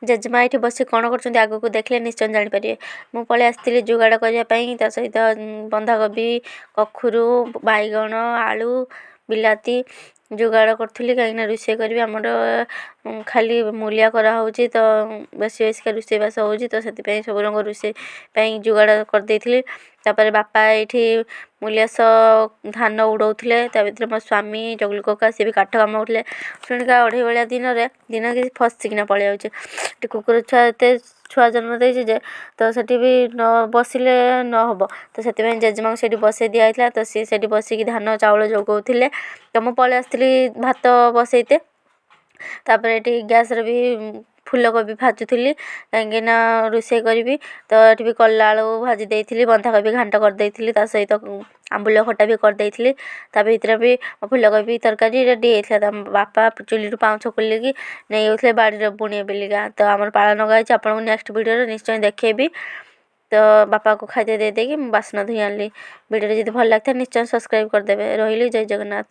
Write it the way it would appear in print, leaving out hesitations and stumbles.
ଜେଜେମା ଏଇଠି ବସି କ'ଣ କରୁଛନ୍ତି ଆଗକୁ ଦେଖିଲେ ନିଶ୍ଚୟ ଜାଣିପାରିବେ। ମୁଁ ପଳେଇ ଆସିଥିଲି ଯୋଗାଡ଼ କରିବା ପାଇଁ, ତା ସହିତ ବନ୍ଧାକୋବି, କଖାରୁ, ବାଇଗଣ, ଆଳୁ, ବିଲାତି ଯୋଗାଡ଼ କରୁଥିଲି କାହିଁକିନା ରୋଷେଇ କରିବି। ଆମର ଖାଲି ମୂଲିଆ କରାହେଉଛି ତ ବେଶୀ ବେଶୀକା ରୋଷେଇବାସ ହେଉଛି, ତ ସେଥିପାଇଁ ସବୁ ରଙ୍ଗ ରୋଷେଇ ପାଇଁ ଯୋଗାଡ଼ କରିଦେଇଥିଲି। ତାପରେ ବାପା ଏଇଠି ମୂଲିଆ ସହ ଧାନ ଉଡ଼ଉଥିଲେ, ତା ଭିତରେ ମୋ ସ୍ୱାମୀ ଜଗୁଲି କକା ସିଏ ବି କାଠ କାମ କରୁଥିଲେ। ଶୁଣିକା ଅଢ଼େଇ ଭଳିଆ ଦିନ କିଛି ଫସିକିନା ପଳେଇ ଯାଉଛି। ଏଠି କୁକୁର ଛୁଆ ଏତେ ଛୁଆ ଜନ୍ମ ଦେଇଛି ଯେ ତ ସେଠି ବି ନ ବସିଲେ ନ ହେବ, ତ ସେଥିପାଇଁ ଜେଜେମାଙ୍କୁ ସେଇଠି ବସେଇ ଦିଆହେଇଥିଲା। ତ ସିଏ ସେଇଠି ବସିକି ଧାନ ଚାଉଳ ଯୋଗଉଥିଲେ, ତ ମୁଁ ପଳେଇ ଆସିଥିଲି ଭାତ ବସେଇତେ। ତାପରେ ଏଠି ଗ୍ୟାସ୍ରେ ବି ଫୁଲକୋବି ଭାଜୁଥିଲି କାହିଁକିନା ରୋଷେଇ କରିବି। ତ ଏଠି ବି କଲା ଆଳୁ ଭାଜି ଦେଇଥିଲି, ବନ୍ଧାକୋବି ଘାଣ୍ଟ କରିଦେଇଥିଲି, ତା ସହିତ ଆମ୍ବୁଲ ଖଟା ବି କରିଦେଇଥିଲି। ତା ଭିତରେ ବି ଫୁଲକୋବି ତରକାରୀ ରେଡ଼ି ହେଇଥିଲା। ତା ବାପା ଚୁଲିରୁ ପାଉଁଛ ଖୋଲିକି ନେଇ ଯାଉଥିଲେ ବାଡ଼ିରେ ବୁଣିବେ ବେଲିକା। ତ ଆମର ପାଳ ଲଗା ହେଇଛି, ଆପଣଙ୍କୁ ନେକ୍ସଟ ଭିଡ଼ିଓରେ ନିଶ୍ଚୟ ଦେଖେଇବି। ତ ବାପାକୁ ଖାଇତେ ଦେଇକି ମୁଁ ବାସନ ଧୋଇ ଆଣିଲି। ଭିଡ଼ିଓଟି ଯଦି ଭଲ ଲାଗିଥାଏ ନିଶ୍ଚୟ ସବସ୍କ୍ରାଇବ୍ କରିଦେବେ। ରହିଲି, ଜୟ ଜଗନ୍ନାଥ।